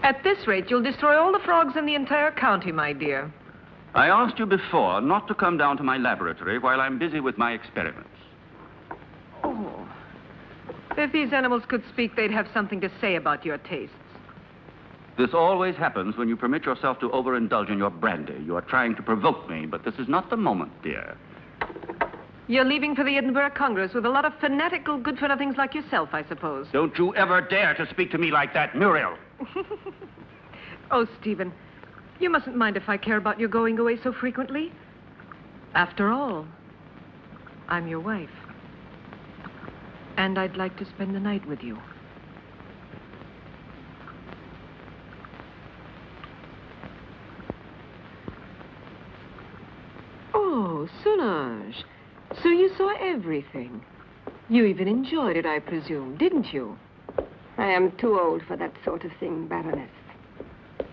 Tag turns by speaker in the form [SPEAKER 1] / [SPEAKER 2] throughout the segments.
[SPEAKER 1] At this rate, you'll destroy all the frogs in the entire county, my dear.
[SPEAKER 2] I asked you before not to come down to my laboratory while I'm busy with my experiments.
[SPEAKER 1] Oh. If these animals could speak, they'd have something to say about your tastes.
[SPEAKER 2] This always happens when you permit yourself to overindulge in your brandy. You are trying to provoke me, but this is not the moment, dear.
[SPEAKER 1] You're leaving for the Edinburgh Congress with a lot of fanatical good-for-nothings like yourself, I suppose.
[SPEAKER 2] Don't you ever dare to speak to me like that, Muriel.
[SPEAKER 1] Oh, Stephen, you mustn't mind if I care about your going away so frequently. After all, I'm your wife. And I'd like to spend the night with you. Oh, Solange. So you saw everything. You even enjoyed it, I presume, didn't you?
[SPEAKER 3] I am too old for that sort of thing, Baroness.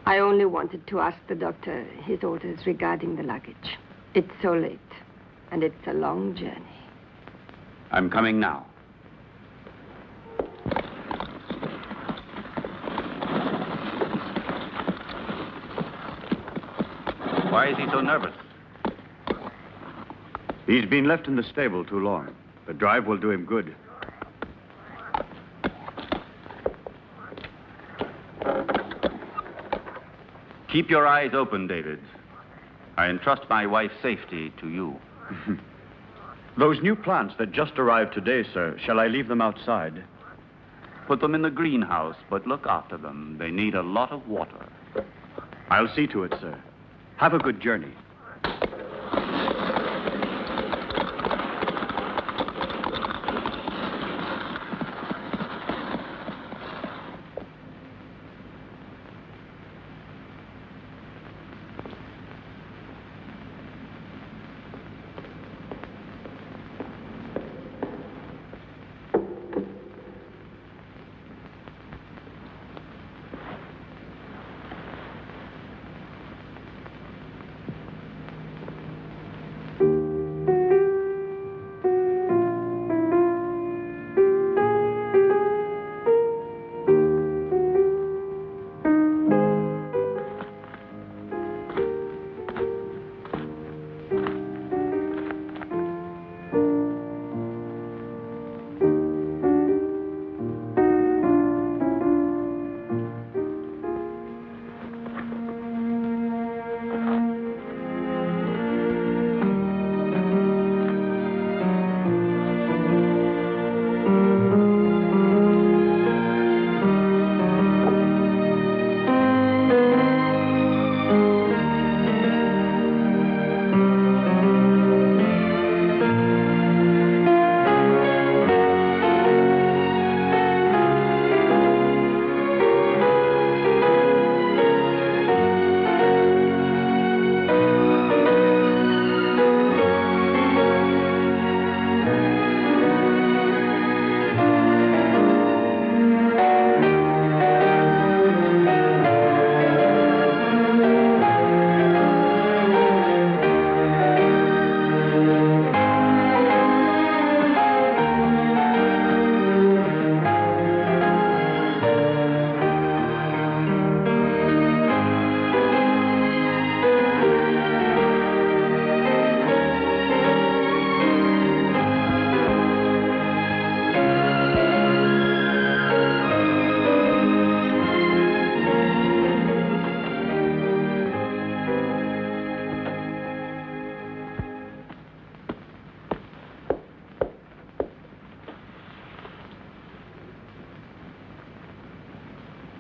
[SPEAKER 3] I only wanted to ask the doctor his orders regarding the luggage. It's so late, and it's a long journey.
[SPEAKER 2] I'm coming now. Why is he so nervous?
[SPEAKER 4] He's been left in the stable too long. The drive will do him good.
[SPEAKER 2] Keep your eyes open, David. I entrust my wife's safety to you.
[SPEAKER 4] Those new plants that just arrived today, sir, shall I leave them outside?
[SPEAKER 2] Put them in the greenhouse, but look after them. They need a lot of water.
[SPEAKER 4] I'll see to it, sir. Have a good journey.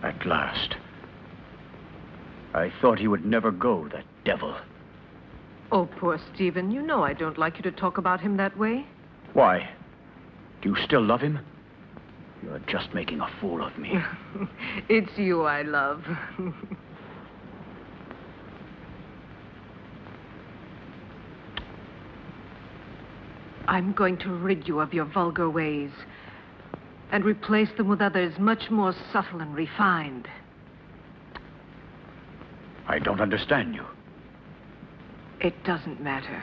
[SPEAKER 4] At last. I thought he would never go, that devil.
[SPEAKER 1] Oh, poor Stephen. You know I don't like you to talk about him that way.
[SPEAKER 4] Why? Do you still love him? You're just making a fool of me.
[SPEAKER 1] It's you I love. I'm going to rid you of your vulgar ways and replace them with others much more subtle and refined.
[SPEAKER 4] I don't understand you.
[SPEAKER 1] It doesn't matter.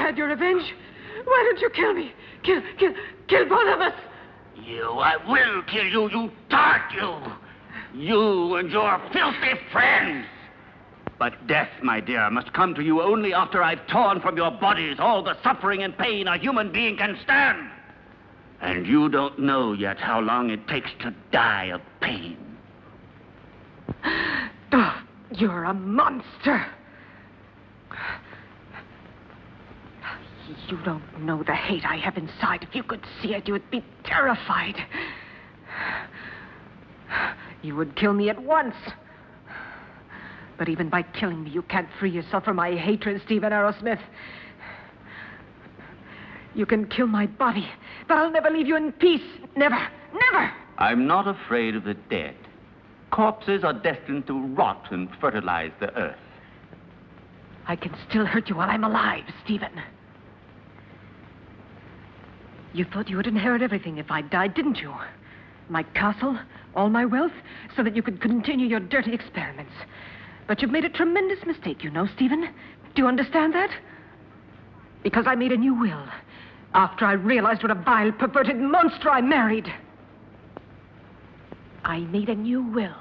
[SPEAKER 1] had your revenge. Why don't you kill me? Kill both of us.
[SPEAKER 2] I will kill you, you tart, you! You and your filthy friends! But death, my dear, must come to you only after I've torn from your bodies all the suffering and pain a human being can stand. And you don't know yet how long it takes to die of pain.
[SPEAKER 1] Oh, you're a monster. You don't know the hate I have inside. If you could see it, you would be terrified. You would kill me at once. But even by killing me, you can't free yourself from my hatred, Stephen Arrowsmith. You can kill my body, but I'll never leave you in peace. Never, never.
[SPEAKER 2] I'm not afraid of the dead. Corpses are destined to rot and fertilize the earth.
[SPEAKER 1] I can still hurt you while I'm alive, Stephen. You thought you would inherit everything if I died, didn't you? My castle, all my wealth, so that you could continue your dirty experiments. But you've made a tremendous mistake, you know, Stephen. Do you understand that? Because I made a new will after I realized what a vile, perverted monster I married. I made a new will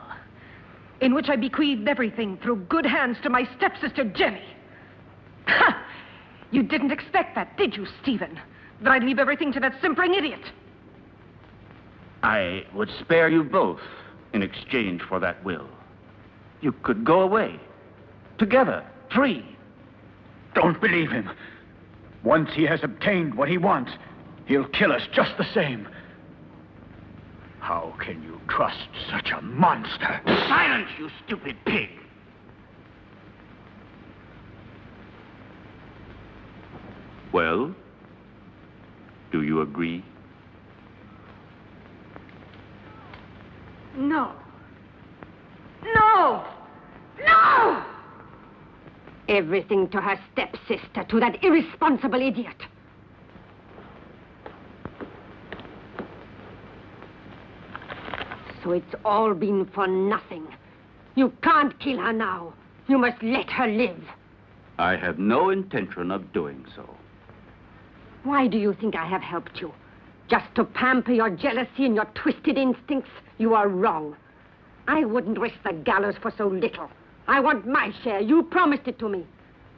[SPEAKER 1] in which I bequeathed everything through good hands to my stepsister, Jenny. Ha! You didn't expect that, did you, Stephen? That I'd leave everything to that simpering idiot.
[SPEAKER 2] I would spare you both in exchange for that will. You could go away, together, free.
[SPEAKER 4] Don't believe him. Once he has obtained what he wants, he'll kill us just the same. How can you trust such a monster?
[SPEAKER 2] Silence, you stupid pig! Well, do you agree?
[SPEAKER 3] No. No! No! Everything to her stepsister, to that irresponsible idiot. So it's all been for nothing. You can't kill her now. You must let her live.
[SPEAKER 2] I have no intention of doing so.
[SPEAKER 3] Why do you think I have helped you? Just to pamper your jealousy and your twisted instincts? You are wrong. I wouldn't risk the gallows for so little. I want my share. You promised it to me.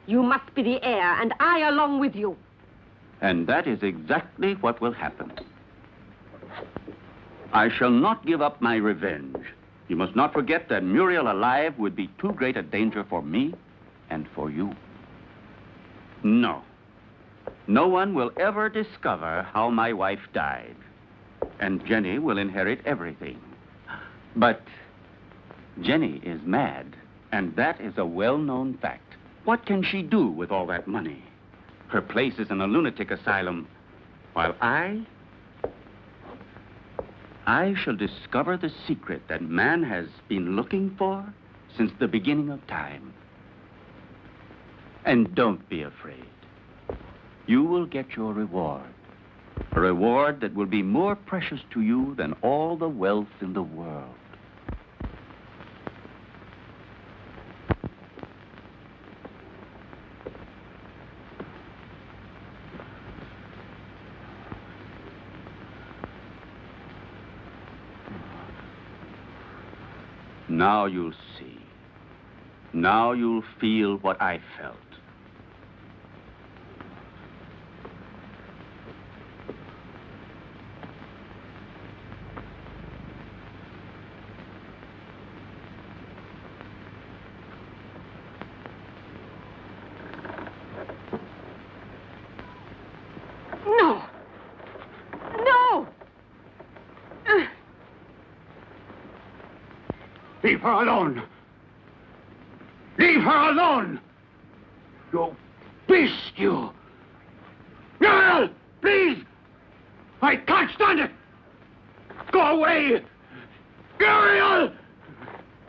[SPEAKER 3] You must be the heir, and I along with you.
[SPEAKER 2] And that is exactly what will happen. I shall not give up my revenge. You must not forget that Muriel alive would be too great a danger for me and for you. No. No one will ever discover how my wife died. And Jenny will inherit everything. But Jenny is mad, and that is a well-known fact. What can she do with all that money? Her place is in a lunatic asylum, while I shall discover the secret that man has been looking for since the beginning of time. And don't be afraid. You will get your reward. A reward that will be more precious to you than all the wealth in the world. Now you'll see. Now you'll feel what I felt.
[SPEAKER 3] No! No!
[SPEAKER 4] Leave her alone! Leave her alone! You beast, you! Muriel! Please! I can't stand it! Go away! Muriel!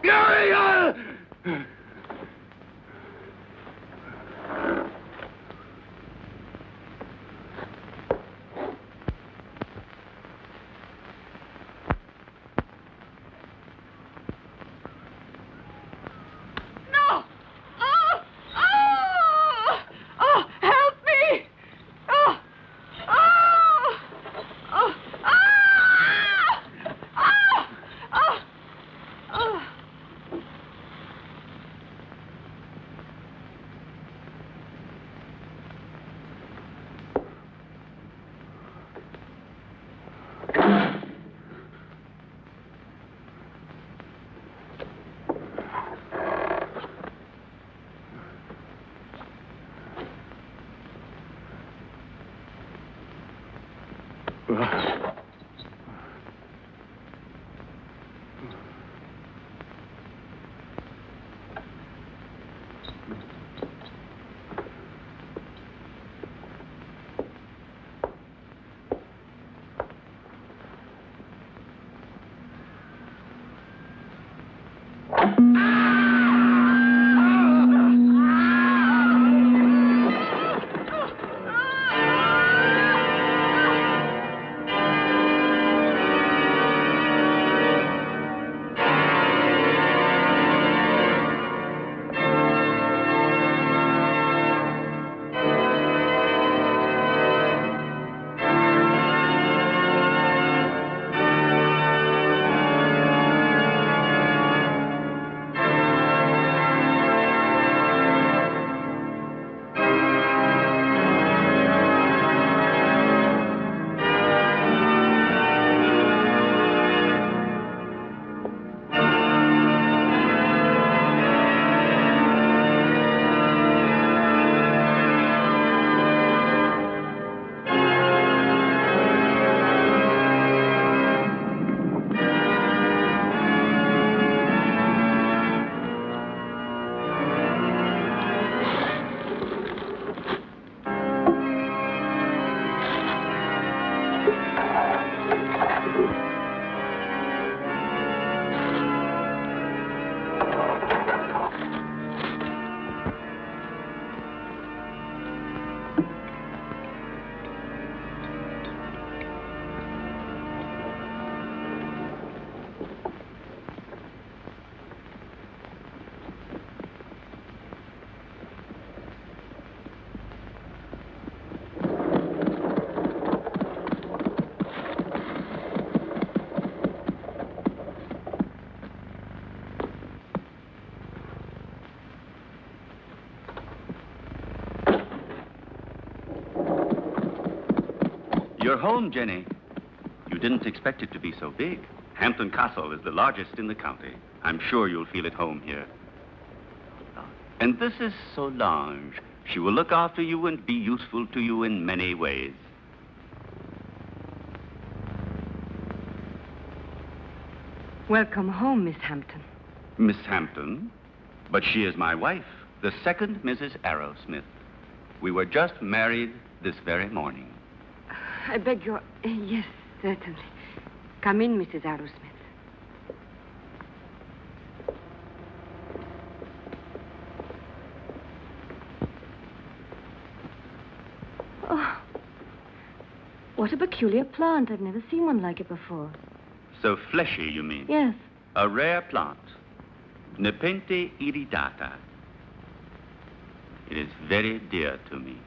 [SPEAKER 4] Muriel!
[SPEAKER 1] No! Oh! Oh! Oh! Help me!
[SPEAKER 2] You're home, Jenny. You didn't expect it to be so big. Hampton Castle is the largest in the county. I'm sure you'll feel at home here. And this is Solange. She will look after you and be useful to you in many ways.
[SPEAKER 3] Welcome home, Miss Hampton.
[SPEAKER 2] Miss Hampton? But she is my wife, the second Mrs. Arrowsmith. We were just married this very morning.
[SPEAKER 3] I beg your... yes, certainly. Come in, Mrs. Arrowsmith.
[SPEAKER 1] Oh, what a peculiar plant. I've never seen one like it before.
[SPEAKER 2] So fleshy, you mean?
[SPEAKER 1] Yes.
[SPEAKER 2] A rare plant. Nepenthe iridata. It is very dear to me.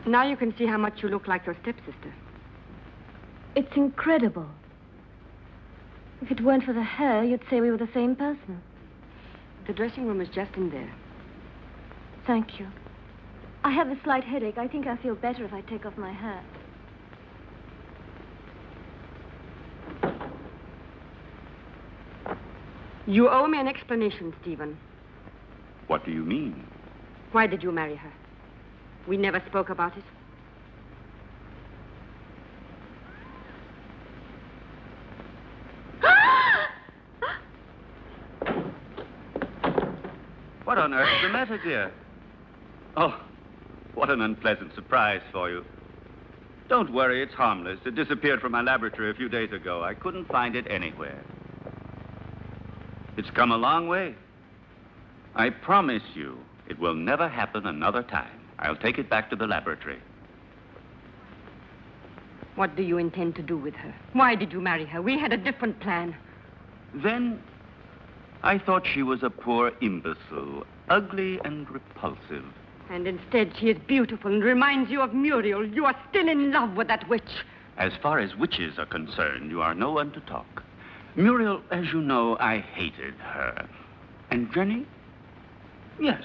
[SPEAKER 3] Now you can see how much you look like your stepsister.
[SPEAKER 1] It's incredible. If it weren't for the hair, you'd say we were the same person.
[SPEAKER 3] The dressing room is just in there.
[SPEAKER 1] Thank you. I have a slight headache. I think I'll feel better if I take off my hat.
[SPEAKER 3] You owe me an explanation, Stephen.
[SPEAKER 2] What do you mean?
[SPEAKER 3] Why did you marry her? We never spoke about it.
[SPEAKER 2] What on earth is the matter, dear? Oh, what an unpleasant surprise for you. Don't worry, it's harmless. It disappeared from my laboratory a few days ago. I couldn't find it anywhere. It's come a long way. I promise you, it will never happen another time. I'll take it back to the laboratory.
[SPEAKER 3] What do you intend to do with her? Why did you marry her? We had a different plan.
[SPEAKER 2] Then I thought she was a poor imbecile, ugly and repulsive.
[SPEAKER 3] And instead, she is beautiful and reminds you of Muriel. You are still in love with that witch.
[SPEAKER 2] As far as witches are concerned, you are no one to talk. Muriel, as you know, I hated her. And Jenny? Yes,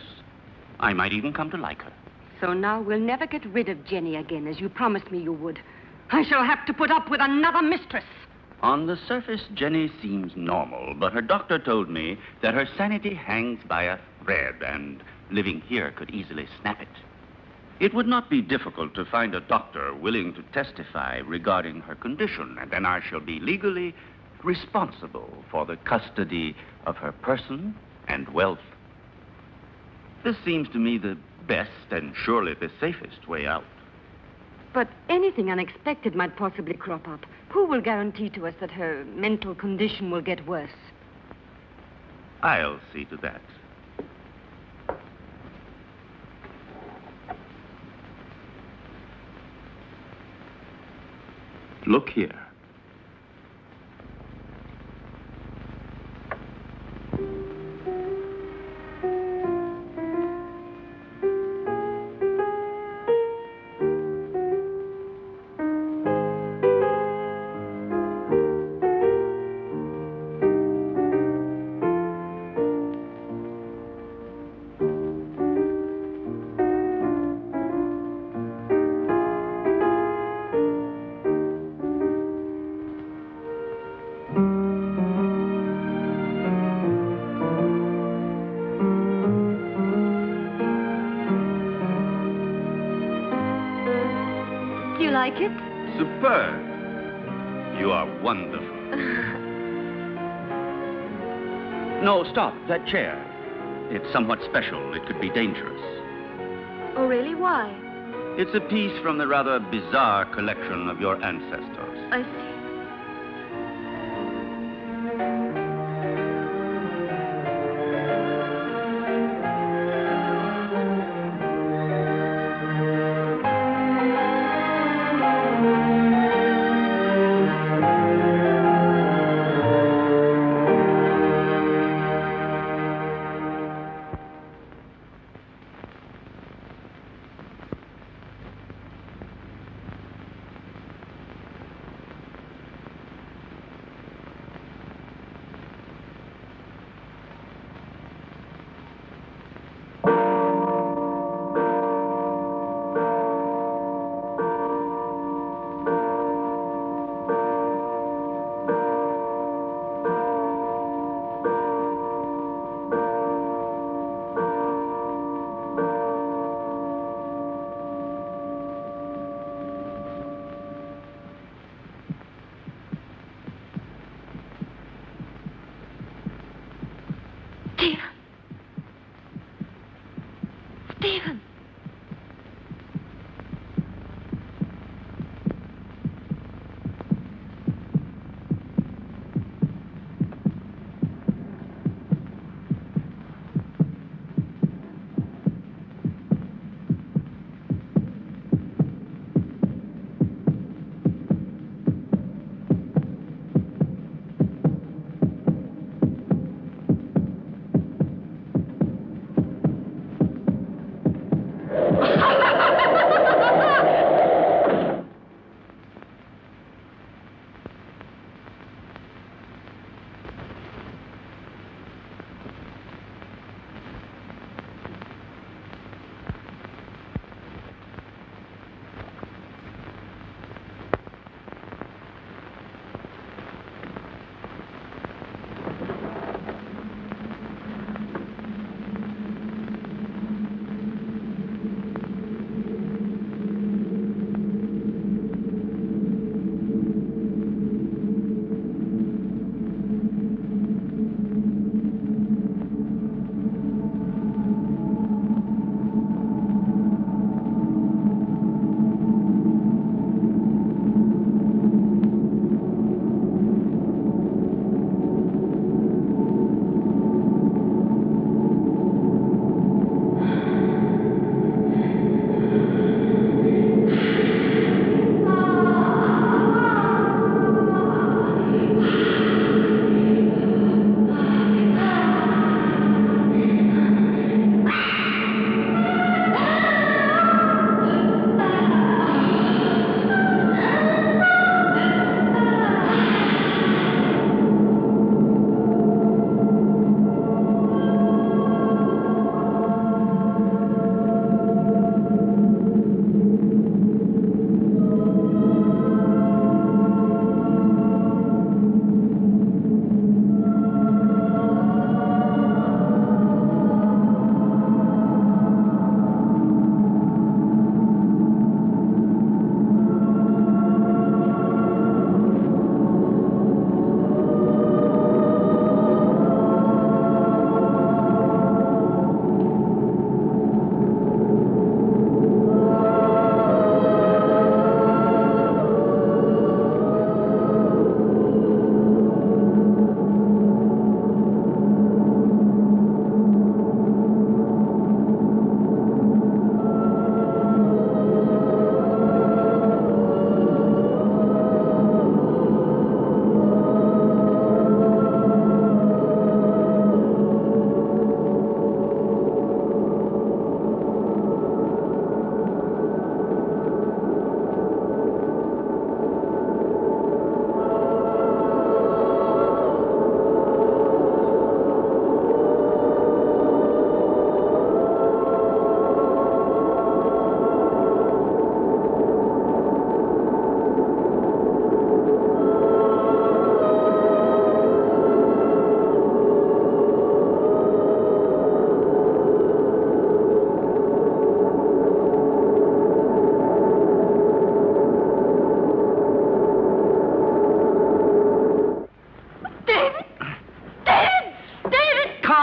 [SPEAKER 2] I might even come to like her.
[SPEAKER 3] So now we'll never get rid of Jenny again, as you promised me you would. I shall have to put up with another mistress.
[SPEAKER 2] On the surface, Jenny seems normal, but her doctor told me that her sanity hangs by a thread, and living here could easily snap it. It would not be difficult to find a doctor willing to testify regarding her condition, and then I shall be legally responsible for the custody of her person and wealth. This seems to me the best and surely the safest way out.
[SPEAKER 3] But anything unexpected might possibly crop up. Who will guarantee to us that her mental condition will get worse?
[SPEAKER 2] I'll see to that. Look here.
[SPEAKER 3] Do you like it?
[SPEAKER 2] Superb. You are wonderful. No, stop. That chair. It's somewhat special. It could be dangerous.
[SPEAKER 3] Oh, really? Why?
[SPEAKER 2] It's a piece from the rather bizarre collection of your ancestors.
[SPEAKER 3] I see.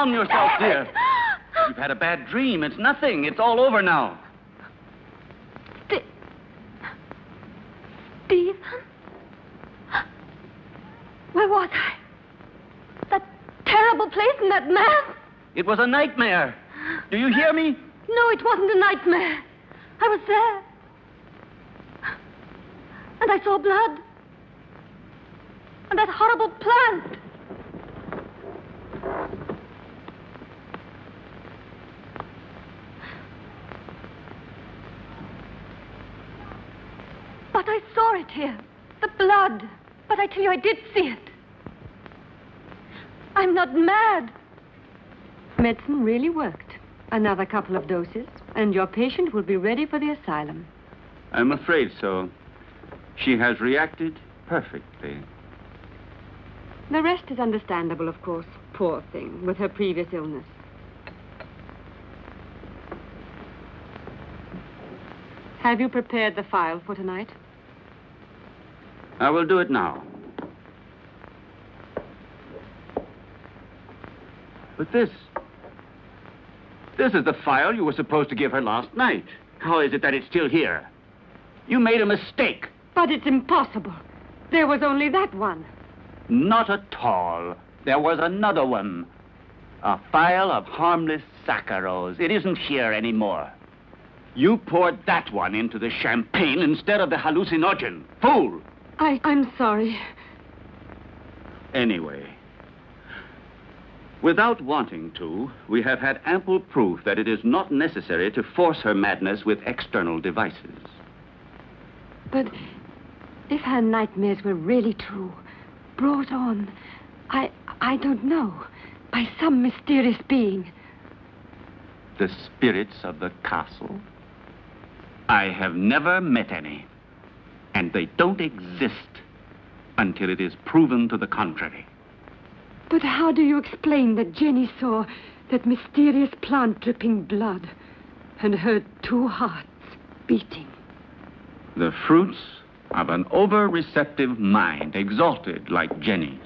[SPEAKER 2] calm yourself, dear. You've had a bad dream. It's nothing. It's all over now.
[SPEAKER 3] Stephen? Where was I? That terrible place and that man?
[SPEAKER 2] It was a nightmare. Do you hear me?
[SPEAKER 3] No, it wasn't a nightmare. I was there. And I saw blood. And that horrible plant. But I saw it here. The blood. But I tell you, I did see it. I'm not mad. Medicine really worked. Another couple of doses, and your patient will be ready for the asylum.
[SPEAKER 2] I'm afraid so. She has reacted perfectly.
[SPEAKER 3] The rest is understandable, of course. Poor thing, with her previous illness. Have you prepared the file for tonight?
[SPEAKER 2] I will do it now. But this is the file you were supposed to give her last night. How is it that it's still here? You made a mistake.
[SPEAKER 3] But it's impossible. There was only that one.
[SPEAKER 2] Not at all. There was another one. A file of harmless saccharos. It isn't here anymore. You poured that one into the champagne instead of the hallucinogen. Fool!
[SPEAKER 3] I'm sorry.
[SPEAKER 2] Anyway, without wanting to, we have had ample proof that it is not necessary to force her madness with external devices.
[SPEAKER 3] But if her nightmares were really true, brought on, I don't know, by some mysterious being.
[SPEAKER 2] The spirits of the castle? I have never met any. And they don't exist until it is proven to the contrary.
[SPEAKER 3] But how do you explain that Jenny saw that mysterious plant dripping blood and heard two hearts beating?
[SPEAKER 2] The fruits of an over-receptive mind, exalted like Jenny's.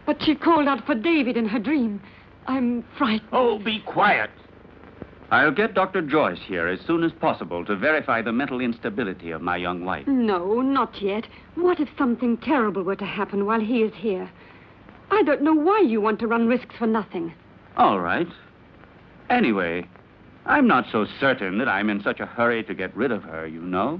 [SPEAKER 3] But she called out for David in her dream. I'm frightened.
[SPEAKER 2] Oh, be quiet. I'll get Dr. Joyce here as soon as possible to verify the mental instability of my young wife.
[SPEAKER 3] No, not yet. What if something terrible were to happen while he is here? I don't know why you want to run risks for nothing.
[SPEAKER 2] All right. Anyway, I'm not so certain that I'm in such a hurry to get rid of her, you know.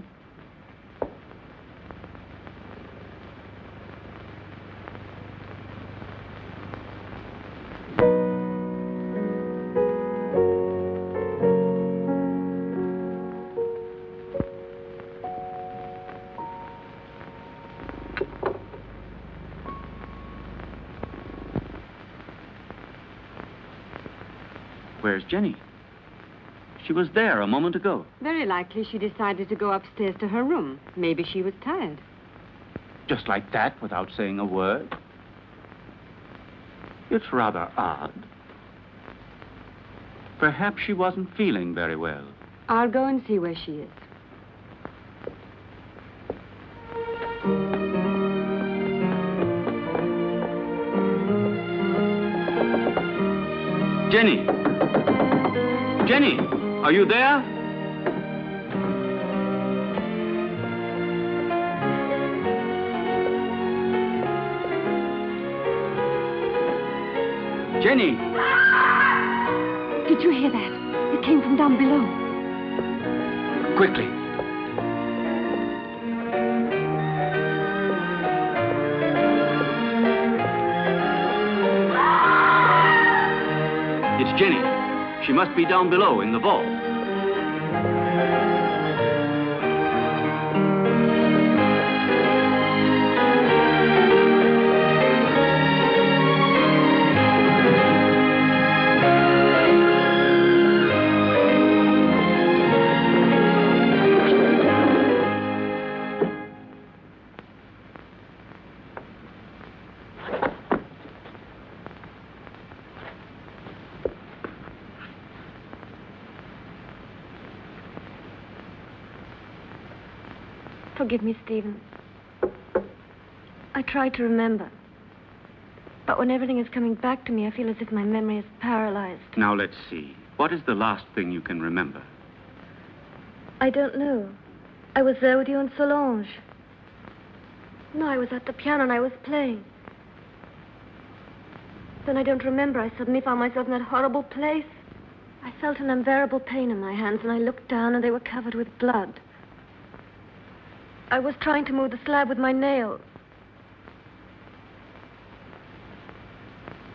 [SPEAKER 2] Where's Jenny? She was there a moment ago.
[SPEAKER 3] Very likely she decided to go upstairs to her room. Maybe she was tired.
[SPEAKER 2] Just like that, without saying a word? It's rather odd. Perhaps she wasn't feeling very well.
[SPEAKER 3] I'll go and see where she is.
[SPEAKER 2] Jenny! Jenny, are you there? Jenny!
[SPEAKER 3] Did you hear that? It came from down below.
[SPEAKER 2] Quickly. It's Jenny. She must be down below in the vault.
[SPEAKER 3] Forgive me, Stephen. I tried to remember.
[SPEAKER 5] But when everything is coming back to me, I feel as if my memory is paralyzed.
[SPEAKER 2] Now, let's see. What is the last thing you can remember?
[SPEAKER 5] I don't know. I was there with you and Solange. No, I was at the piano and I was playing. Then I don't remember. I suddenly found myself in that horrible place. I felt an unbearable pain in my hands, and I looked down, and they were covered with blood. I was trying to move the slab with my nails.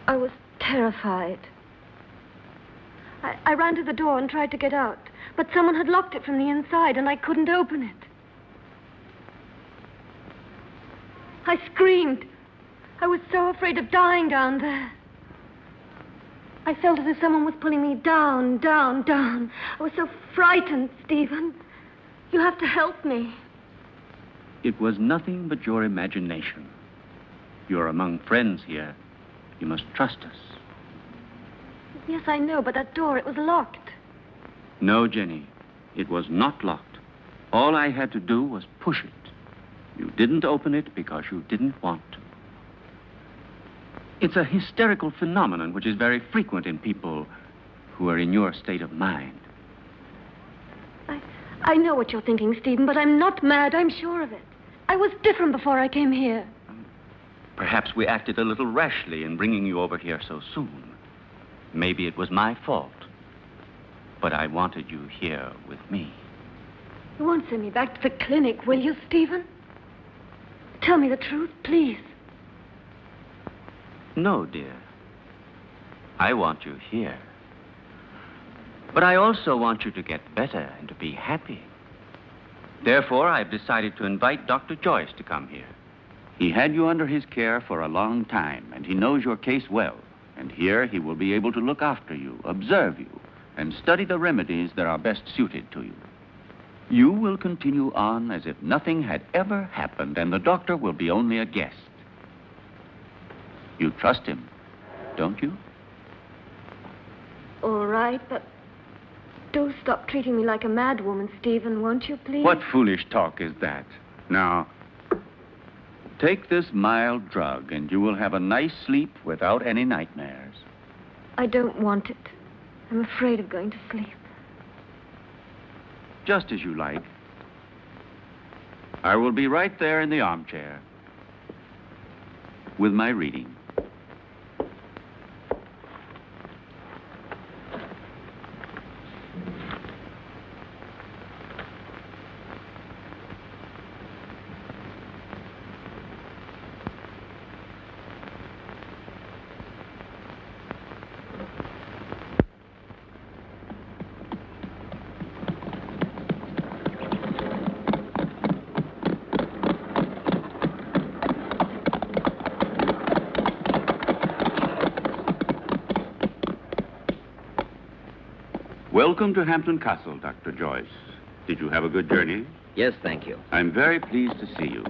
[SPEAKER 5] I was terrified. I ran to the door and tried to get out, but someone had locked it from the inside, and I couldn't open it. I screamed. I was so afraid of dying down there. I felt as if someone was pulling me down, down, down. I was so frightened, Stephen. You have to help me.
[SPEAKER 2] It was nothing but your imagination. You're among friends here. You must trust us.
[SPEAKER 5] Yes, I know, but that door, it was locked.
[SPEAKER 2] No, Jenny. It was not locked. All I had to do was push it. You didn't open it because you didn't want to. It's a hysterical phenomenon which is very frequent in people who are in your state of mind.
[SPEAKER 5] I know what you're thinking, Stephen, but I'm not mad. I'm sure of it. I was different before I came here.
[SPEAKER 2] Perhaps we acted a little rashly in bringing you over here so soon. Maybe it was my fault. But I wanted you here with me.
[SPEAKER 5] You won't send me back to the clinic, will you, Stephen? Tell me the truth, please.
[SPEAKER 2] No, dear. I want you here. But I also want you to get better and to be happy. Therefore, I've decided to invite Dr. Joyce to come here. He had you under his care for a long time, and he knows your case well. And here he will be able to look after you, observe you, and study the remedies that are best suited to you. You will continue on as if nothing had ever happened, and the doctor will be only a guest. You trust him, don't you?
[SPEAKER 5] All right, but do stop treating me like a mad woman, Stephen, won't you, please?
[SPEAKER 2] What foolish talk is that? Now, take this mild drug, and you will have a nice sleep without any nightmares.
[SPEAKER 5] I don't want it. I'm afraid of going to sleep.
[SPEAKER 2] Just as you like. I will be right there in the armchair with my reading. Welcome to Hampton Castle, Dr. Joyce. Did you have a good journey?
[SPEAKER 6] Yes, thank you.
[SPEAKER 2] I'm very pleased to see you.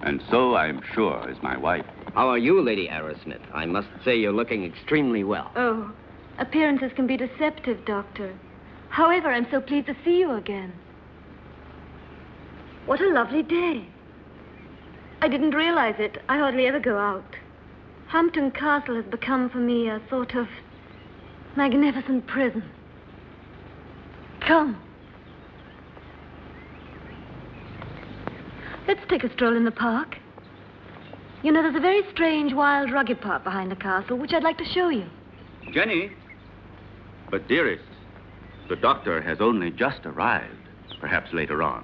[SPEAKER 2] And so, I'm sure, is my wife.
[SPEAKER 6] How are you, Lady Arrowsmith? I must say you're looking extremely well.
[SPEAKER 5] Oh, appearances can be deceptive, Doctor. However, I'm so pleased to see you again. What a lovely day. I didn't realize it. I hardly ever go out. Hampton Castle has become for me a sort of magnificent prison. Come. Let's take a stroll in the park. You know, there's a very strange, wild, rugged part behind the castle, which I'd like to show you.
[SPEAKER 2] Jenny? But, dearest, the doctor has only just arrived. Perhaps later on.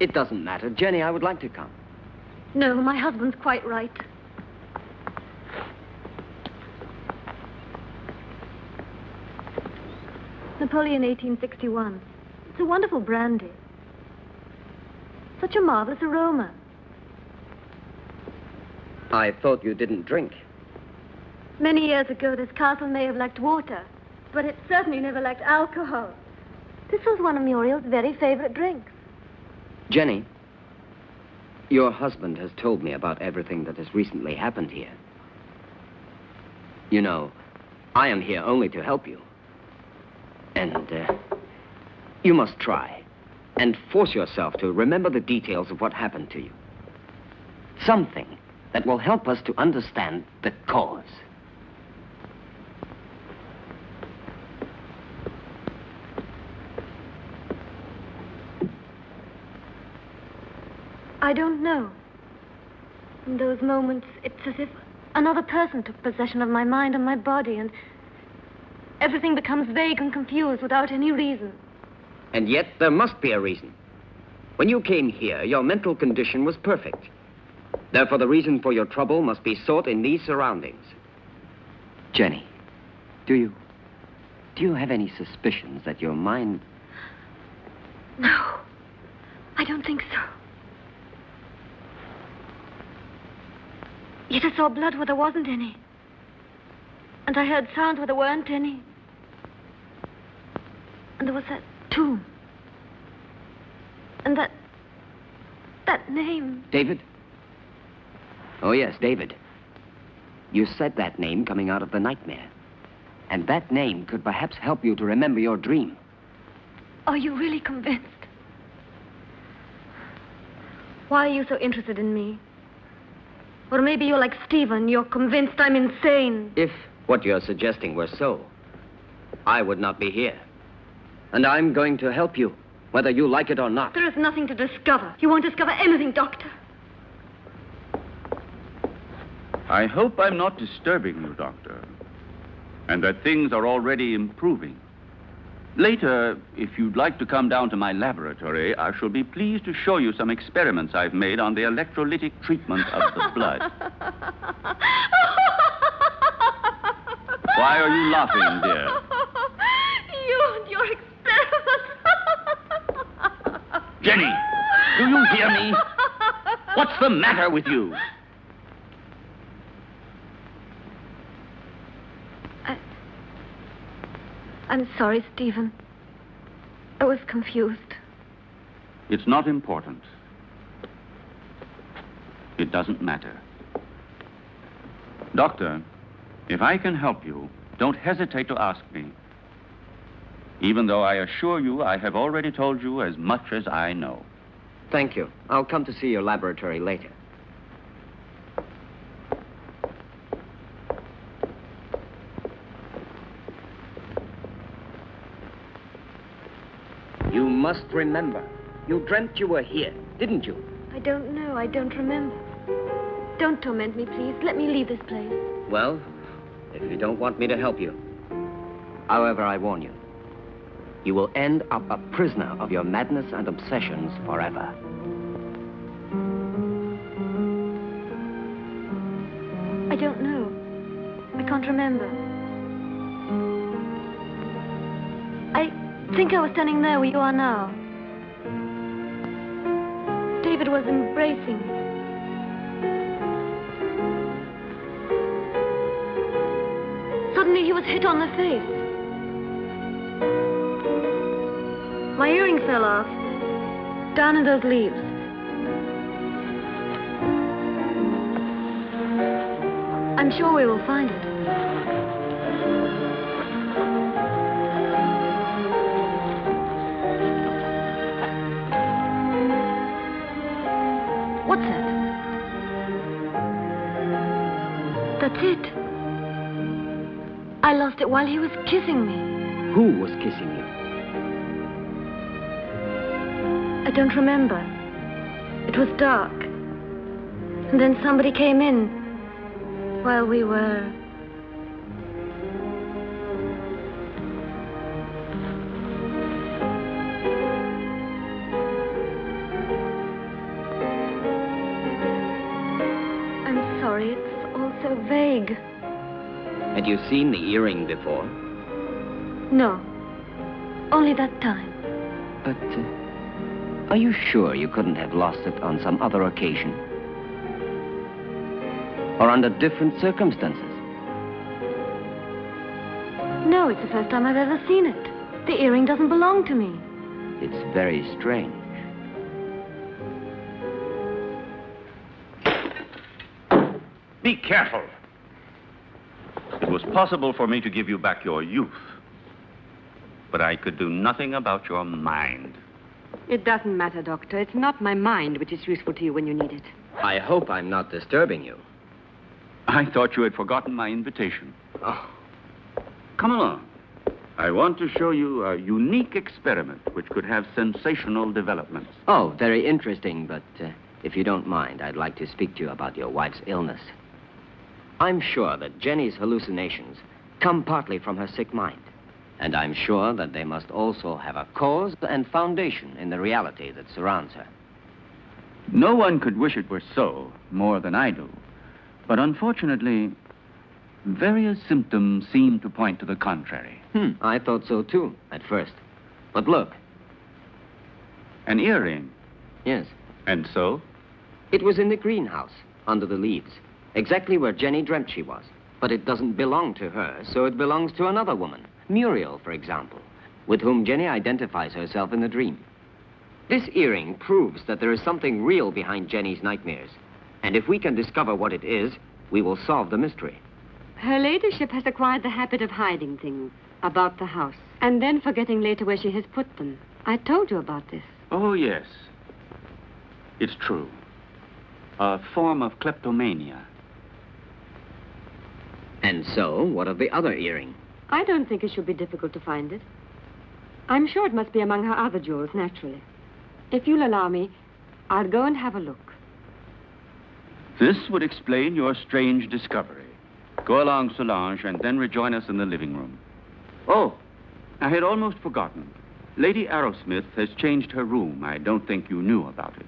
[SPEAKER 6] It doesn't matter. Jenny, I would like to come.
[SPEAKER 5] No, my husband's quite right. Napoleon 1861. It's a wonderful brandy. Such a marvelous aroma.
[SPEAKER 6] I thought you didn't drink.
[SPEAKER 5] Many years ago, this castle may have lacked water, but it certainly never lacked alcohol. This was one of Muriel's very favorite drinks.
[SPEAKER 6] Jenny, your husband has told me about everything that has recently happened here. You know, I am here only to help you. And you must try and force yourself to remember the details of what happened to you. Something, that will help us to understand the cause.
[SPEAKER 5] I don't know. In those moments, it's as if another person took possession of my mind and my body, and everything becomes vague and confused without any reason.
[SPEAKER 6] And yet, there must be a reason. When you came here, your mental condition was perfect. Therefore, the reason for your trouble must be sought in these surroundings. Jenny, do you have any suspicions that your mind...
[SPEAKER 5] No, I don't think so. Yet I saw blood where there wasn't any. And I heard sounds where there weren't any. And there was that tomb. And that name.
[SPEAKER 6] David? Oh, yes, David. You said that name coming out of the nightmare. And that name could perhaps help you to remember your dream.
[SPEAKER 5] Are you really convinced? Why are you so interested in me? Or maybe you're like Stephen, you're convinced I'm insane.
[SPEAKER 6] If what you're suggesting were so, I would not be here. And I'm going to help you, whether you like it or not.
[SPEAKER 5] There is nothing to discover. You won't discover anything, Doctor.
[SPEAKER 2] I hope I'm not disturbing you, Doctor, and that things are already improving. Later, if you'd like to come down to my laboratory, I shall be pleased to show you some experiments I've made on the electrolytic treatment of the blood. Why are you laughing, dear?
[SPEAKER 5] You and your experiments.
[SPEAKER 2] Jenny, do you hear me? What's the matter with you?
[SPEAKER 5] I'm sorry, Stephen. I was confused.
[SPEAKER 2] It's not important. It doesn't matter. Doctor, if I can help you, don't hesitate to ask me. Even though I assure you I have already told you as much as I know.
[SPEAKER 6] Thank you. I'll come to see your laboratory later. You must remember. You dreamt you were here, didn't you?
[SPEAKER 5] I don't know. I don't remember. Don't torment me, please. Let me leave this place.
[SPEAKER 6] Well, if you don't want me to help you. However, I warn you. You will end up a prisoner of your madness and obsessions forever.
[SPEAKER 5] I don't know. I can't remember. I think I was standing there where you are now. David was embracing me. Suddenly he was hit on the face. My earring fell off, down in those leaves. I'm sure we will find it. What's that? That's it. I lost it while he was kissing me.
[SPEAKER 6] Who was kissing you?
[SPEAKER 5] I don't remember. It was dark. And then somebody came in while we were... I'm sorry, it's all so vague.
[SPEAKER 6] Had you seen the earring before?
[SPEAKER 5] No, only that time.
[SPEAKER 6] But, are you sure you couldn't have lost it on some other occasion? Or under different circumstances?
[SPEAKER 5] No, it's the first time I've ever seen it. The earring doesn't belong to me.
[SPEAKER 6] It's very strange.
[SPEAKER 2] Be careful. It was possible for me to give you back your youth, but I could do nothing about your mind.
[SPEAKER 3] It doesn't matter, Doctor. It's not my mind which is useful to you when you need it.
[SPEAKER 6] I hope I'm not disturbing you.
[SPEAKER 2] I thought you had forgotten my invitation.
[SPEAKER 6] Oh,
[SPEAKER 2] Come along. I want to show you a unique experiment which could have sensational developments.
[SPEAKER 6] oh, very interesting, but if you don't mind, I'd like to speak to you about your wife's illness. I'm sure that Jenny's hallucinations come partly from her sick mind. And I'm sure that they must also have a cause and foundation in the reality that surrounds her.
[SPEAKER 2] No one could wish it were so more than I do. But unfortunately, various symptoms seem to point to the contrary.
[SPEAKER 6] I thought so too, at first. But look.
[SPEAKER 2] An earring.
[SPEAKER 6] Yes.
[SPEAKER 2] And so?
[SPEAKER 6] It was in the greenhouse, under the leaves, exactly where Jenny dreamt she was. But it doesn't belong to her, so it belongs to another woman. Muriel, for example, with whom Jenny identifies herself in the dream. This earring proves that there is something real behind Jenny's nightmares. And if we can discover what it is, we will solve the mystery.
[SPEAKER 3] Her ladyship has acquired the habit of hiding things about the house and then forgetting later where she has put them. I told you about this.
[SPEAKER 2] Oh, yes. It's true. A form of kleptomania.
[SPEAKER 6] And so, what of the other earring?
[SPEAKER 3] I don't think it should be difficult to find it. I'm sure it must be among her other jewels, naturally. If you'll allow me, I'll go and have a look.
[SPEAKER 2] This would explain your strange discovery. Go along, Solange, and then rejoin us in the living room. Oh, I had almost forgotten. Lady Arrowsmith has changed her room. I don't think you knew about it.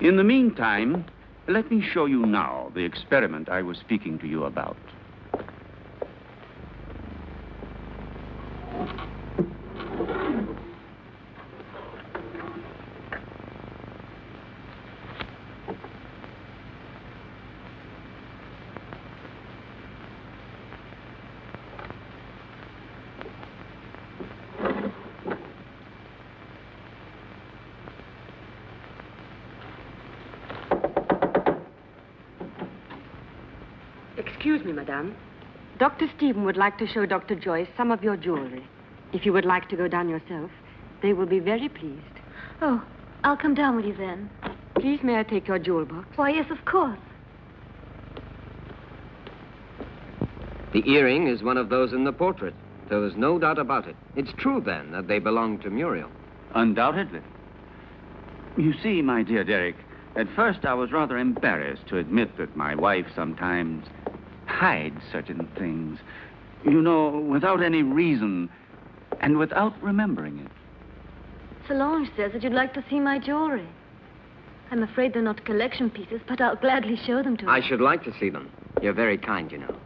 [SPEAKER 2] In the meantime, let me show you now the experiment I was speaking to you about.
[SPEAKER 3] Excuse me, madame. Dr. Stephen would like to show Dr. Joyce some of your jewelry. If you would like to go down yourself, they will be very pleased.
[SPEAKER 5] Oh, I'll come down with you then.
[SPEAKER 3] Please, may I take your jewel box?
[SPEAKER 5] Why, yes, of course.
[SPEAKER 6] The earring is one of those in the portrait. There is no doubt about it. It's true, then, that they belong to Muriel.
[SPEAKER 2] Undoubtedly. You see, my dear Derek, at first I was rather embarrassed to admit that my wife sometimes hides certain things. You know, without any reason and without remembering it.
[SPEAKER 5] Solange says that you'd like to see my jewelry. I'm afraid they're not collection pieces, but I'll gladly show them to you.
[SPEAKER 6] I should like to see them. You're very kind, you know.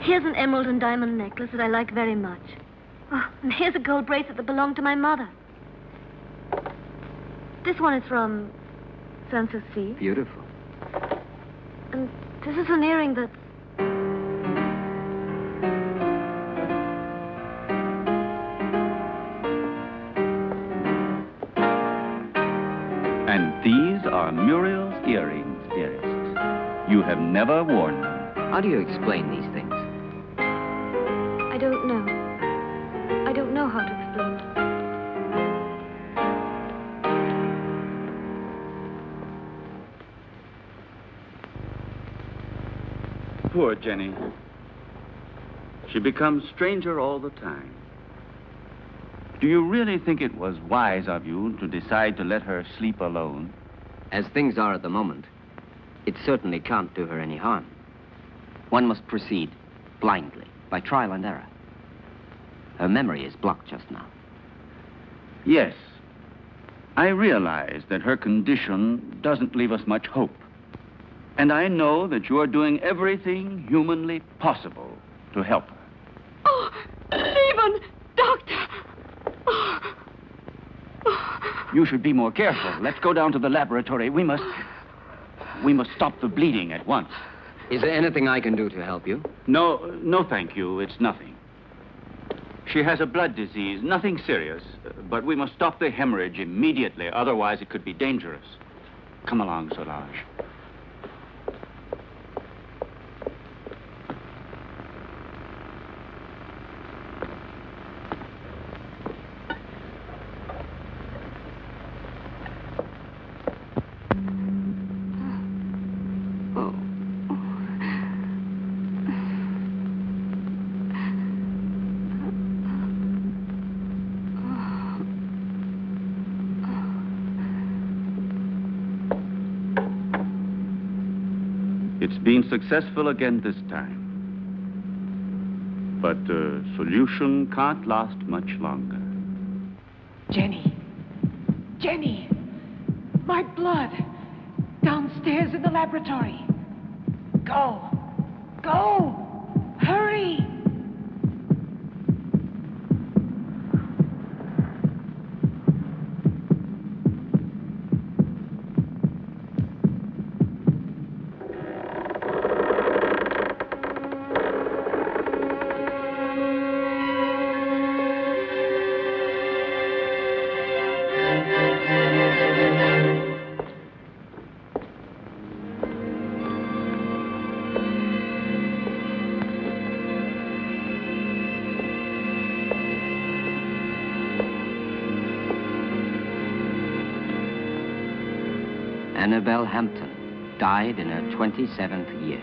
[SPEAKER 5] Here's an emerald and diamond necklace that I like very much. Oh, and here's a gold bracelet that belonged to my mother. This one is from Sanssouci.
[SPEAKER 6] Beautiful.
[SPEAKER 5] And this is an earring that's...
[SPEAKER 2] And these are Muriel's earrings, dearest. You have never worn them.
[SPEAKER 6] How do you explain these things?
[SPEAKER 5] I don't know. I don't know how to explain it.
[SPEAKER 2] Poor Jenny. She becomes stranger all the time. Do you really think it was wise of you to decide to let her sleep alone?
[SPEAKER 6] As things are at the moment, it certainly can't do her any harm. One must proceed blindly, by trial and error. Her memory is blocked just now.
[SPEAKER 2] Yes. I realize that her condition doesn't leave us much hope. And I know that you are doing everything humanly possible to help her.
[SPEAKER 3] Oh, Stephen! Doctor! Oh.
[SPEAKER 2] You should be more careful. Let's go down to the laboratory. We must stop the bleeding at once.
[SPEAKER 6] Is there anything I can do to help you?
[SPEAKER 2] No, thank you. It's nothing. She has a blood disease, nothing serious. But we must stop the hemorrhage immediately, otherwise it could be dangerous. Come along, Solange. It's been successful again this time. But the solution can't last much longer.
[SPEAKER 1] Jenny. Jenny. My blood. Downstairs in the laboratory. Go. Go. Hurry.
[SPEAKER 6] Annabelle Hampton died in her 27th year.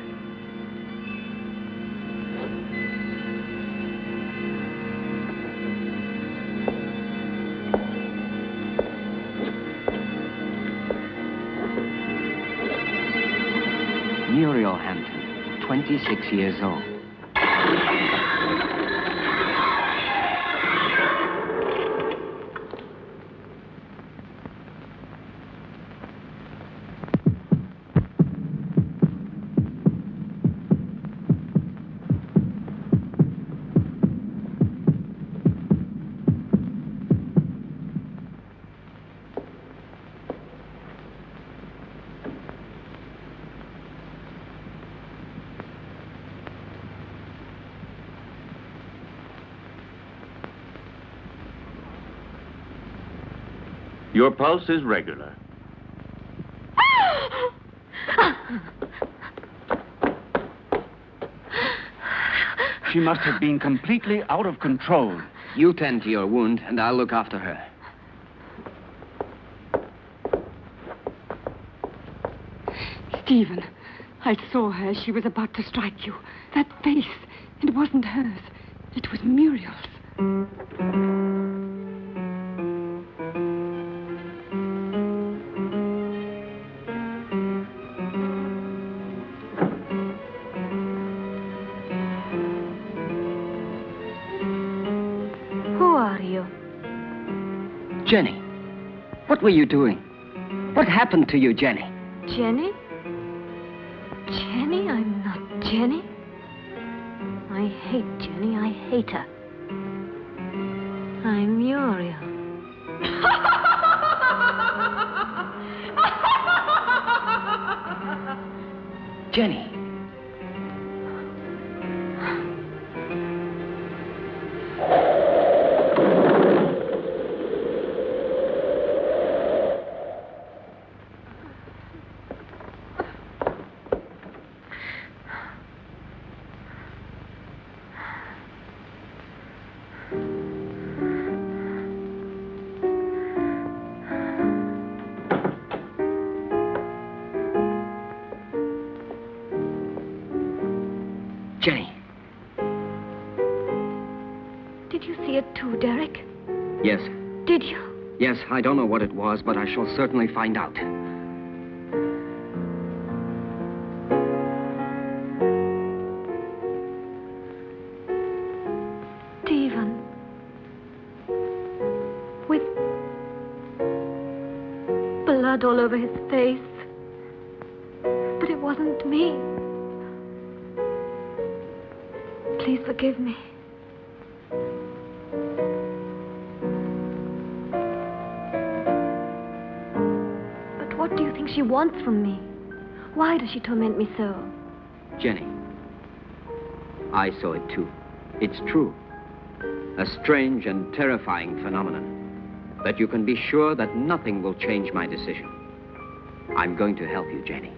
[SPEAKER 6] Muriel Hampton, 26 years old.
[SPEAKER 2] Your pulse is regular. She must have been completely out of control.
[SPEAKER 6] You tend to your wound, and I'll look after her.
[SPEAKER 3] Stephen, I saw her. She was about to strike you. That face, it wasn't hers. It was Muriel's.
[SPEAKER 6] Jenny, what were you doing? What happened to you, Jenny?
[SPEAKER 5] Jenny? Jenny? I'm not Jenny. I hate Jenny. I hate her. I'm Muriel.
[SPEAKER 6] Jenny. Jenny.
[SPEAKER 5] Did you see it too, Derek?
[SPEAKER 6] Yes.
[SPEAKER 5] Did you?
[SPEAKER 6] Yes, I don't know what it was, but I shall certainly find out.
[SPEAKER 5] Stephen. With blood all over his face. But it wasn't me. Please forgive me. But what do you think she wants from me? Why does she torment me so?
[SPEAKER 6] Jenny, I saw it too. It's true. A strange and terrifying phenomenon. But you can be sure that nothing will change my decision. I'm going to help you, Jenny.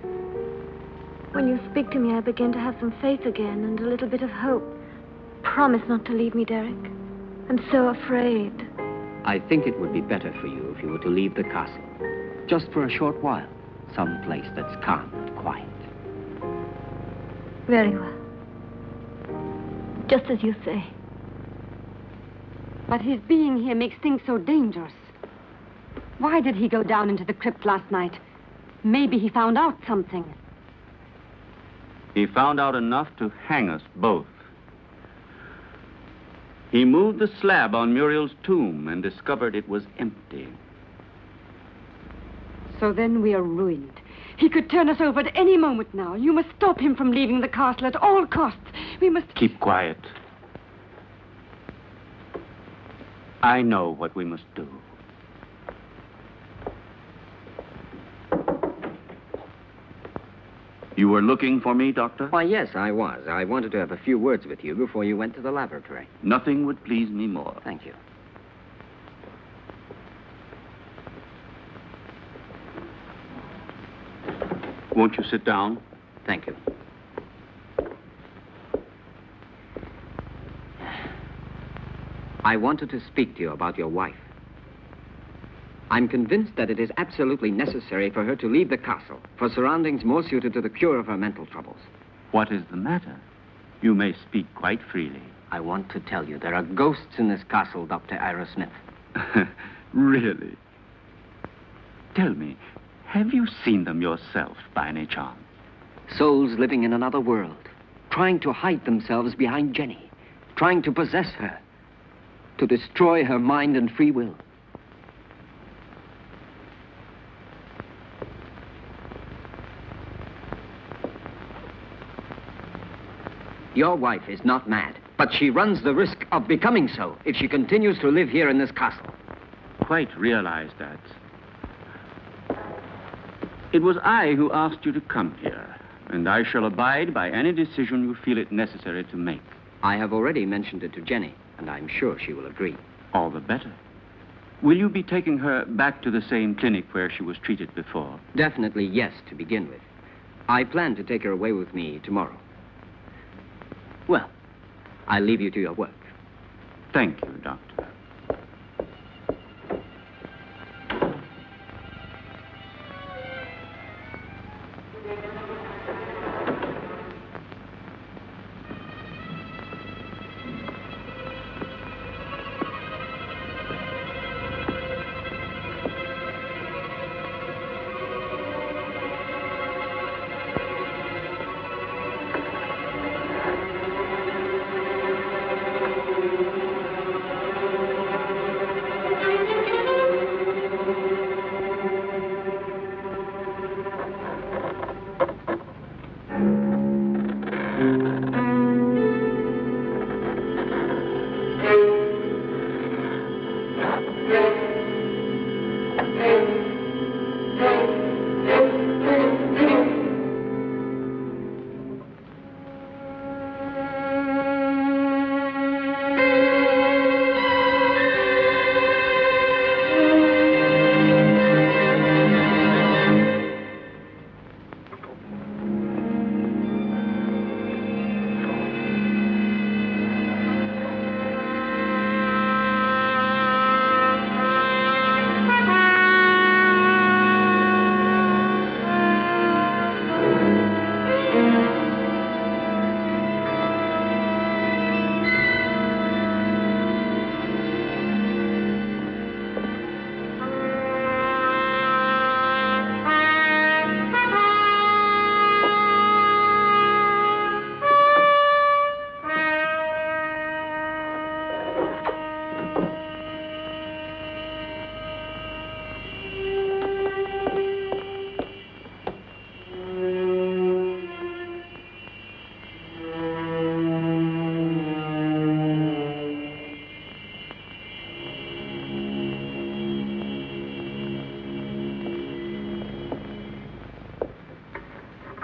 [SPEAKER 5] When you speak to me, I begin to have some faith again and a little bit of hope. Promise not to leave me, Derek. I'm so afraid.
[SPEAKER 6] I think it would be better for you if you were to leave the castle. Just for a short while. Some place that's calm and quiet.
[SPEAKER 5] Very well. Just as you say.
[SPEAKER 3] But his being here makes things so dangerous. Why did he go down into the crypt last night? Maybe he found out something.
[SPEAKER 2] He found out enough to hang us both. He moved the slab on Muriel's tomb and discovered it was empty.
[SPEAKER 3] So then we are ruined. He could turn us over at any moment now. You must stop him from leaving the castle at all costs. We must...
[SPEAKER 2] Keep quiet. I know what we must do. You were looking for me, Doctor?
[SPEAKER 6] Why, yes, I was. I wanted to have a few words with you before you went to the laboratory.
[SPEAKER 2] Nothing would please me more.
[SPEAKER 6] Thank you.
[SPEAKER 2] Won't you sit down?
[SPEAKER 6] Thank you. I wanted to speak to you about your wife. I'm convinced that it is absolutely necessary for her to leave the castle for surroundings more suited to the cure of her mental troubles.
[SPEAKER 2] What is the matter? You may speak quite freely.
[SPEAKER 6] I want to tell you there are ghosts in this castle, Dr. Ira Smith.
[SPEAKER 2] Really? Tell me, have you seen them yourself by any chance?
[SPEAKER 6] Souls living in another world, trying to hide themselves behind Jenny, trying to possess her, to destroy her mind and free will. Your wife is not mad, but she runs the risk of becoming so if she continues to live here in this castle.
[SPEAKER 2] Quite realize that. It was I who asked you to come here, and I shall abide by any decision you feel it necessary to make.
[SPEAKER 6] I have already mentioned it to Jenny, and I'm sure she will agree.
[SPEAKER 2] All the better. Will you be taking her back to the same clinic where she was treated before?
[SPEAKER 6] Definitely yes, to begin with. I plan to take her away with me tomorrow. Well, I leave you to your work.
[SPEAKER 2] Thank you, Doctor.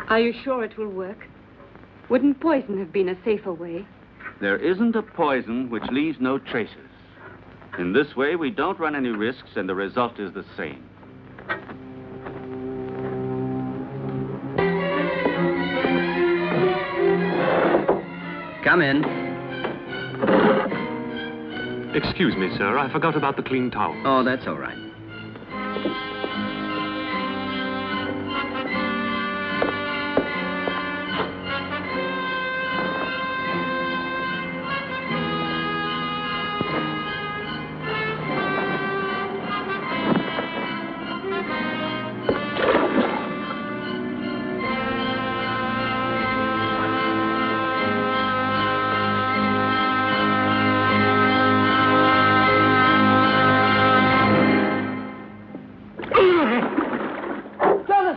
[SPEAKER 3] Are you sure it will work? Wouldn't poison have been a safer way?
[SPEAKER 2] There isn't a poison which leaves no traces. In this way, we don't run any risks, and the result is the same.
[SPEAKER 6] Come in.
[SPEAKER 7] Excuse me, sir. I forgot about the clean towel.
[SPEAKER 6] Oh, that's all right.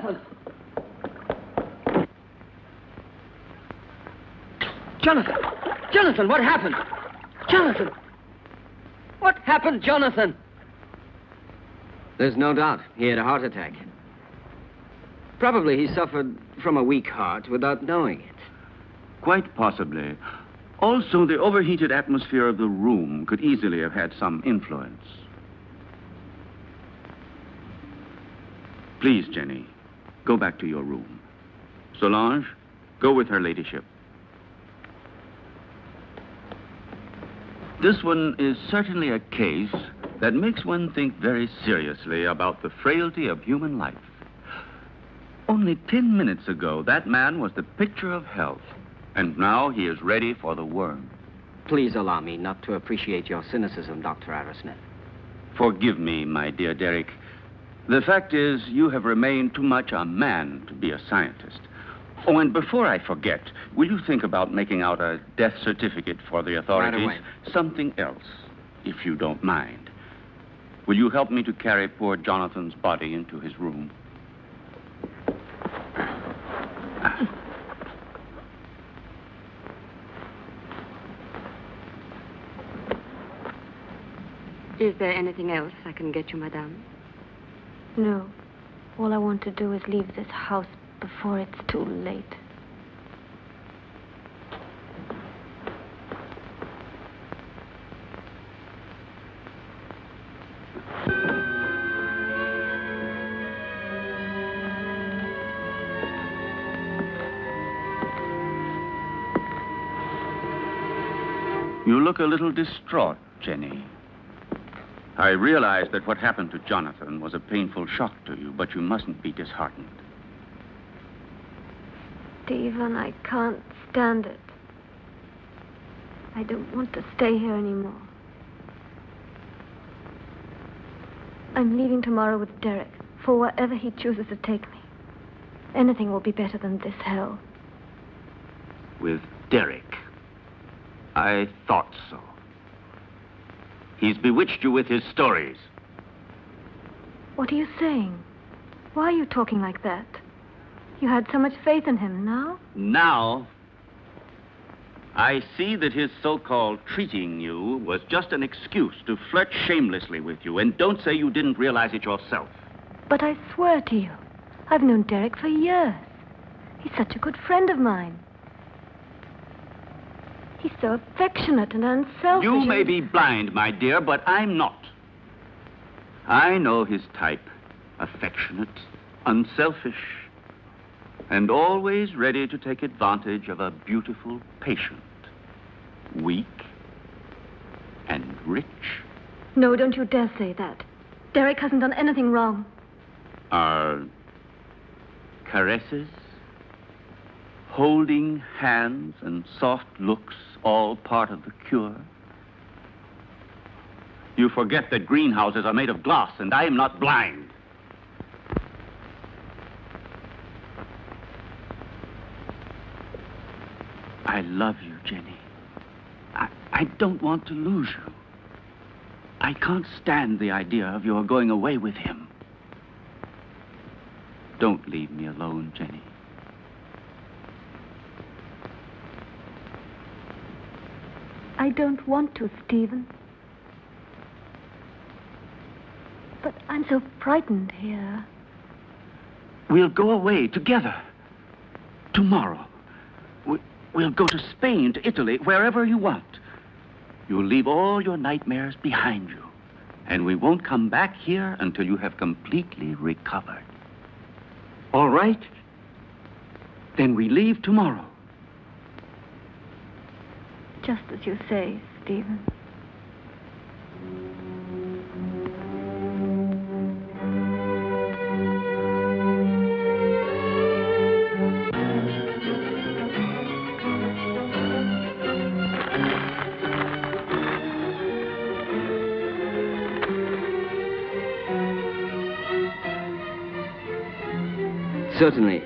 [SPEAKER 6] happened? Jonathan! Jonathan, what happened? Jonathan! What happened, Jonathan? There's no doubt he had a heart attack. Probably he suffered from a weak heart without knowing it.
[SPEAKER 2] Quite possibly. Also, the overheated atmosphere of the room could easily have had some influence. Please, Jenny, go back to your room. Solange, go with her ladyship. This one is certainly a case that makes one think very seriously about the frailty of human life. Only 10 minutes ago, that man was the picture of health, and now he is ready for the worm.
[SPEAKER 6] Please allow me not to appreciate your cynicism, Dr. Arrowsmith.
[SPEAKER 2] Forgive me, my dear Derek. The fact is, you have remained too much a man to be a scientist. Oh, and before I forget, will you think about making out a death certificate for the authorities?
[SPEAKER 6] Right away.
[SPEAKER 2] Something else, if you don't mind. Will you help me to carry poor Jonathan's body into his room?
[SPEAKER 3] Is there anything else I can get you, madame?
[SPEAKER 5] No. All I want to do is leave this house before it's too late.
[SPEAKER 2] You look a little distraught, Jenny. I realize that what happened to Jonathan was a painful shock to you, but you mustn't be disheartened.
[SPEAKER 5] Stephen, I can't stand it. I don't want to stay here anymore. I'm leaving tomorrow with Derek for wherever he chooses to take me. Anything will be better than this hell.
[SPEAKER 2] With Derek? I thought so. He's bewitched you with his stories.
[SPEAKER 5] What are you saying? Why are you talking like that? You had so much faith in him. Now?
[SPEAKER 2] Now, I see that his so-called treating you was just an excuse to flirt shamelessly with you, and don't say you didn't realize it yourself.
[SPEAKER 5] But I swear to you, I've known Derek for years. He's such a good friend of mine. He's so affectionate and unselfish.
[SPEAKER 2] You may be blind, my dear, but I'm not. I know his type. Affectionate, unselfish, and always ready to take advantage of a beautiful patient. Weak and rich.
[SPEAKER 5] No, don't you dare say that. Derek hasn't done anything wrong.
[SPEAKER 2] Are caresses, holding hands, and soft looks all part of the cure? You forget that greenhouses are made of glass, and I am not blind. I love you, Jenny. I don't want to lose you. I can't stand the idea of your going away with him. Don't leave me alone, Jenny.
[SPEAKER 5] I don't want to, Stephen. But I'm so frightened here.
[SPEAKER 2] We'll go away together. Tomorrow. We'll go to Spain, to Italy, wherever you want. You'll leave all your nightmares behind you. And we won't come back here until you have completely recovered. All right? Then we leave tomorrow.
[SPEAKER 5] Just as you say, Stephen.
[SPEAKER 6] Certainly,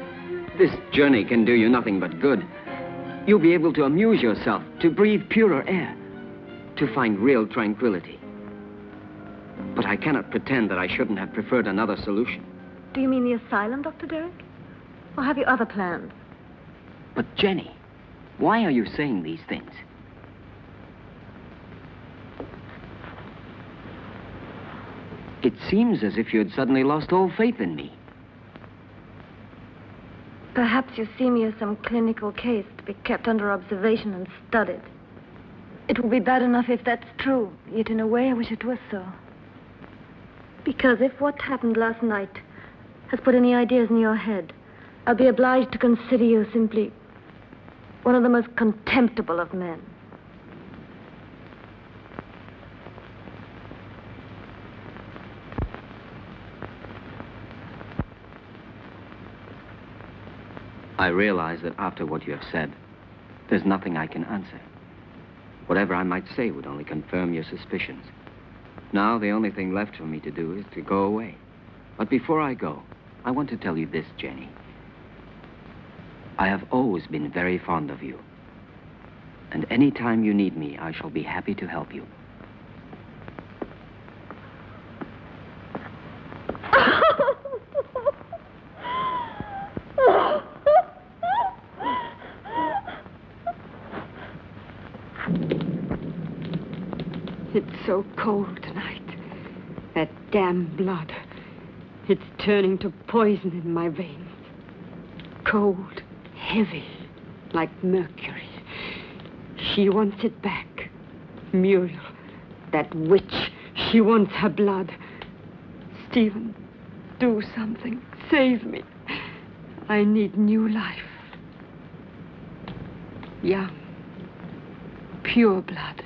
[SPEAKER 6] this journey can do you nothing but good. You'll be able to amuse yourself, to breathe purer air, to find real tranquility. But I cannot pretend that I shouldn't have preferred another solution.
[SPEAKER 5] Do you mean the asylum, Dr. Derrick? Or have you other plans?
[SPEAKER 6] But, Jenny, why are you saying these things? It seems as if you had suddenly lost all faith in me.
[SPEAKER 5] Perhaps you see me as some clinical case to be kept under observation and studied. It will be bad enough if that's true, yet in a way I wish it was so. Because if what happened last night has put any ideas in your head, I'll be obliged to consider you simply one of the most contemptible of men.
[SPEAKER 6] I realize that after what you have said, there's nothing I can answer. Whatever I might say would only confirm your suspicions. Now, the only thing left for me to do is to go away. But before I go, I want to tell you this, Jenny. I have always been very fond of you. And any time you need me, I shall be happy to help you.
[SPEAKER 3] It's so cold tonight. That damn blood. It's turning to poison in my veins. Cold, heavy, like mercury. She wants it back. Muriel, that witch, she wants her blood. Stephen, do something. Save me. I need new life. Young, pure blood.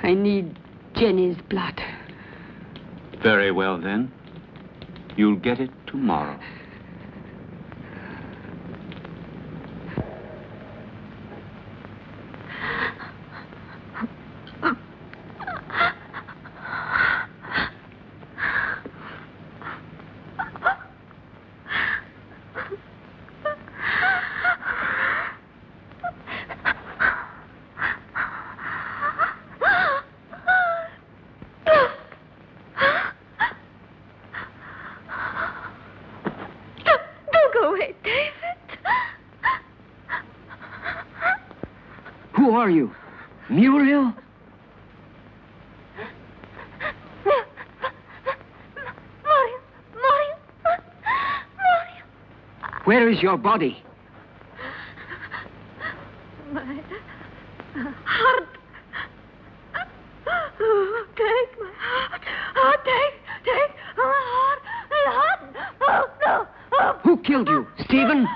[SPEAKER 3] I need Jenny's blood.
[SPEAKER 2] Very well, then. You'll get it tomorrow.
[SPEAKER 6] Who are you? Muriel? Where is your body?
[SPEAKER 5] My heart. Oh, take my heart. Oh, take my heart. My heart. Oh, no. Oh.
[SPEAKER 6] Who killed you? Stephen?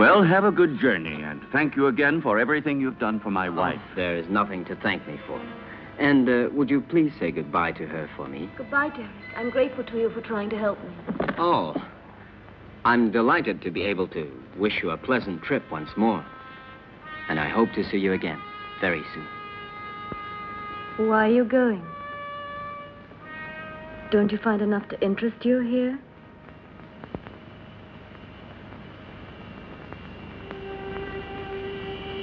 [SPEAKER 2] Well, have a good journey, and thank you again for everything you've done for my wife.
[SPEAKER 6] There is nothing to thank me for. And would you please say goodbye to her for me?
[SPEAKER 5] Goodbye, Derek. I'm grateful to you for trying to help me.
[SPEAKER 6] Oh, I'm delighted to be able to wish you a pleasant trip once more. And I hope to see you again very soon.
[SPEAKER 5] Why are you going? Don't you find enough to interest you here?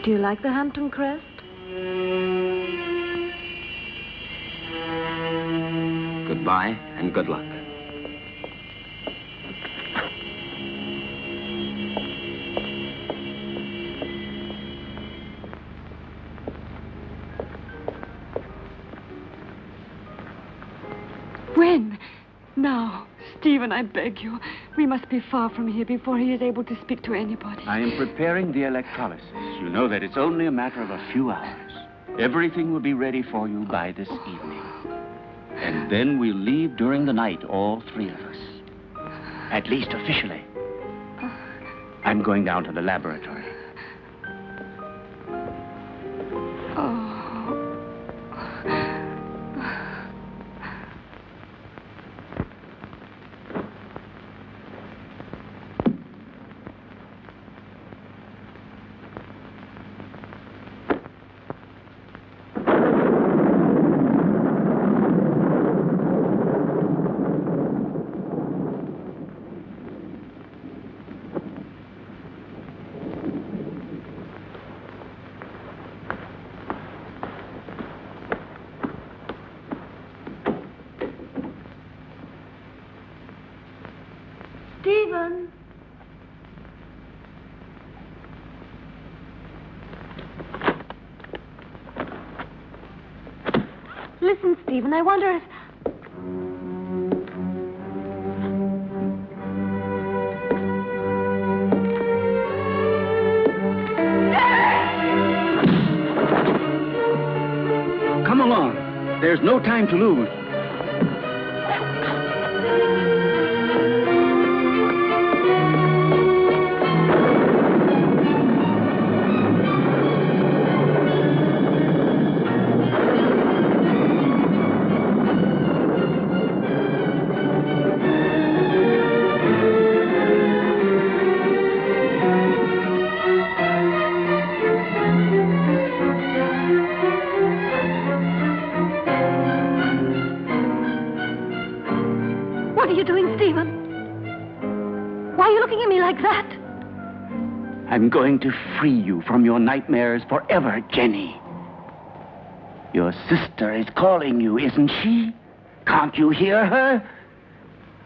[SPEAKER 5] Do you like the Hampton Crest?
[SPEAKER 6] Goodbye and good luck.
[SPEAKER 1] When? Now. Stephen, I beg you. We must be far from here before he is able to speak to anybody.
[SPEAKER 2] I am preparing the electrolysis. You know that it's only a matter of a few hours. Everything will be ready for you by this evening. And then we'll leave during the night, all three of us. At least officially. I'm going down to the laboratory.
[SPEAKER 5] Stephen! Listen, Stephen, I wonder if...
[SPEAKER 2] Come along. There's no time to lose.
[SPEAKER 5] What are you doing, Stephen? Why are you looking at me like that?
[SPEAKER 2] I'm going to free you from your nightmares forever, Jenny. Your sister is calling you, isn't she? Can't you hear her?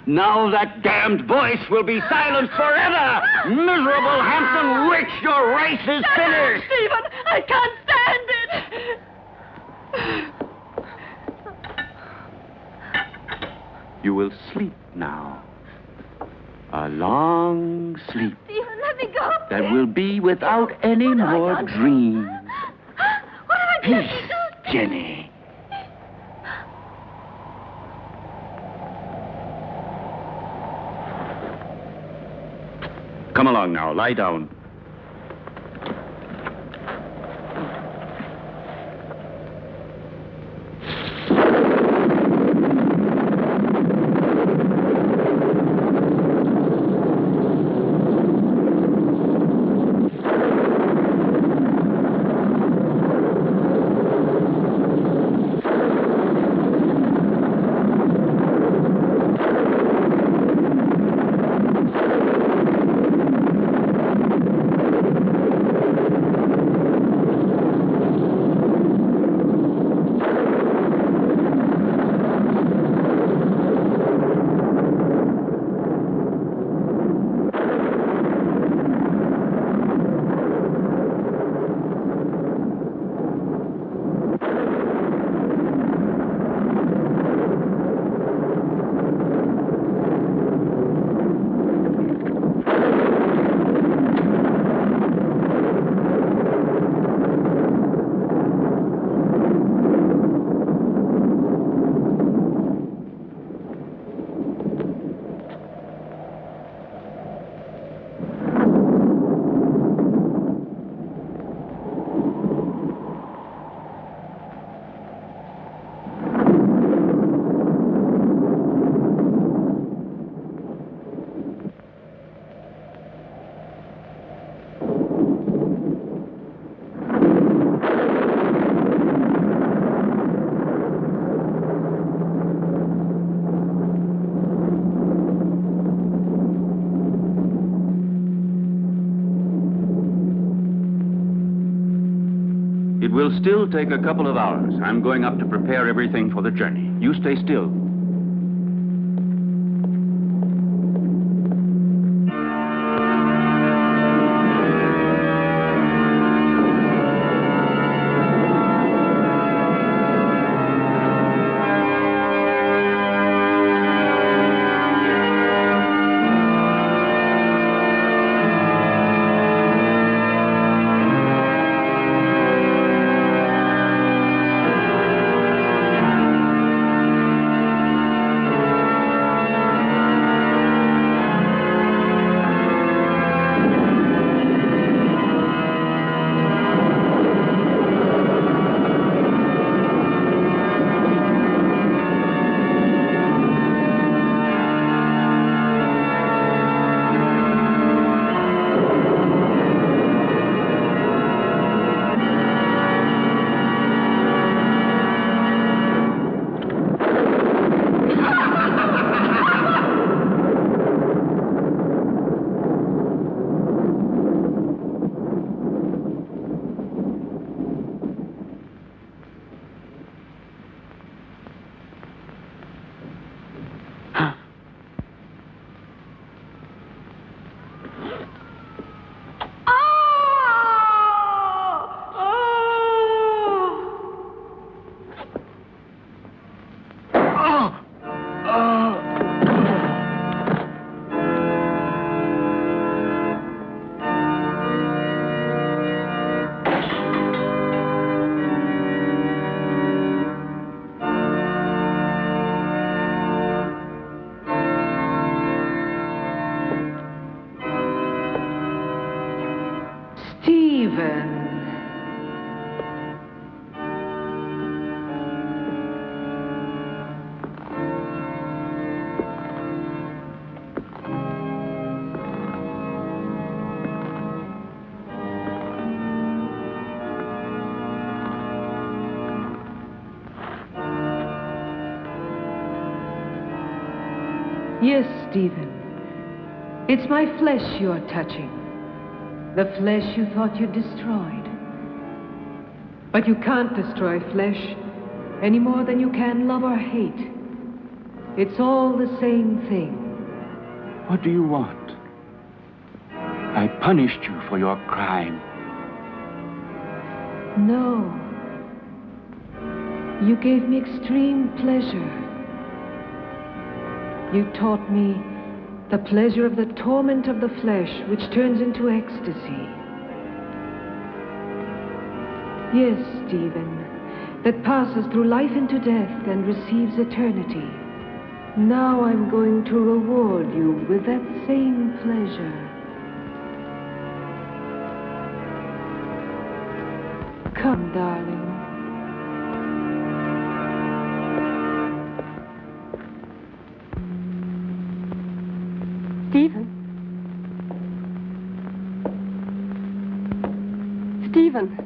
[SPEAKER 2] Now that damned voice will be silenced forever! Miserable Hampton Witch, your race is finished!
[SPEAKER 5] Stephen, I can't stand it!
[SPEAKER 2] You will sleep now. A long sleep
[SPEAKER 5] Stephen, let me go.
[SPEAKER 2] that will be without any
[SPEAKER 5] What have I
[SPEAKER 2] more
[SPEAKER 5] done?
[SPEAKER 2] dreams.
[SPEAKER 5] What have I done?
[SPEAKER 2] Peace, Jenny. Come along now, lie down. It will still take a couple of hours. I'm going up to prepare everything for the journey. You stay still.
[SPEAKER 1] Yes, Stephen. It's my flesh you're touching. The flesh you thought you'd destroyed. But you can't destroy flesh any more than you can love or hate. It's all the same thing.
[SPEAKER 2] What do you want? I punished you for your crime.
[SPEAKER 1] No. You gave me extreme pleasure. You taught me the pleasure of the torment of the flesh, which turns into ecstasy. Yes, Stephen, that passes through life into death and receives eternity. Now I'm going to reward you with that same pleasure. Come, darling.
[SPEAKER 3] Stephen? Stephen?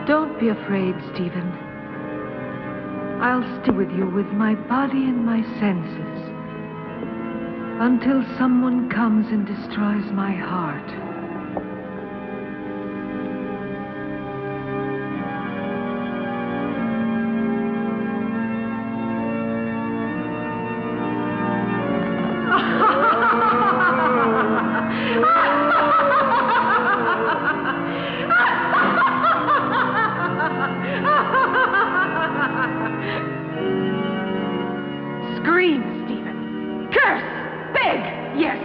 [SPEAKER 1] Don't be afraid, Stephen. I'll stay with you with my body and my senses until someone comes and destroys my heart. Scream, Stephen. Curse. Beg. Yes.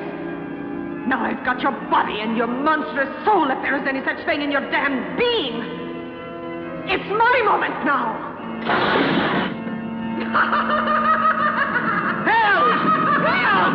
[SPEAKER 1] Now I've got your body and your monstrous soul, if there is any such thing in your damned being. It's my moment now. Help! Help!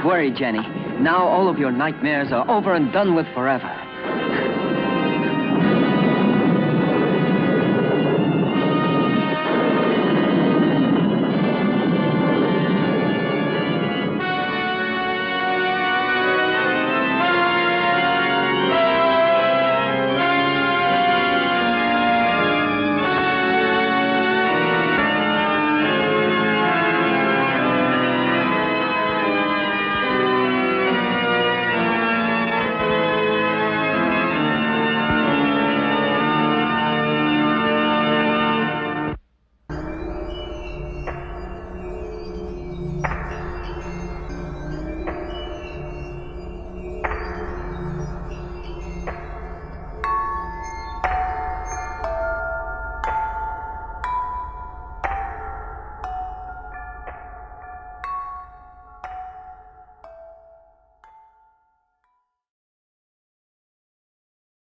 [SPEAKER 6] worry, Jenny. Now all of your nightmares are over and done with forever.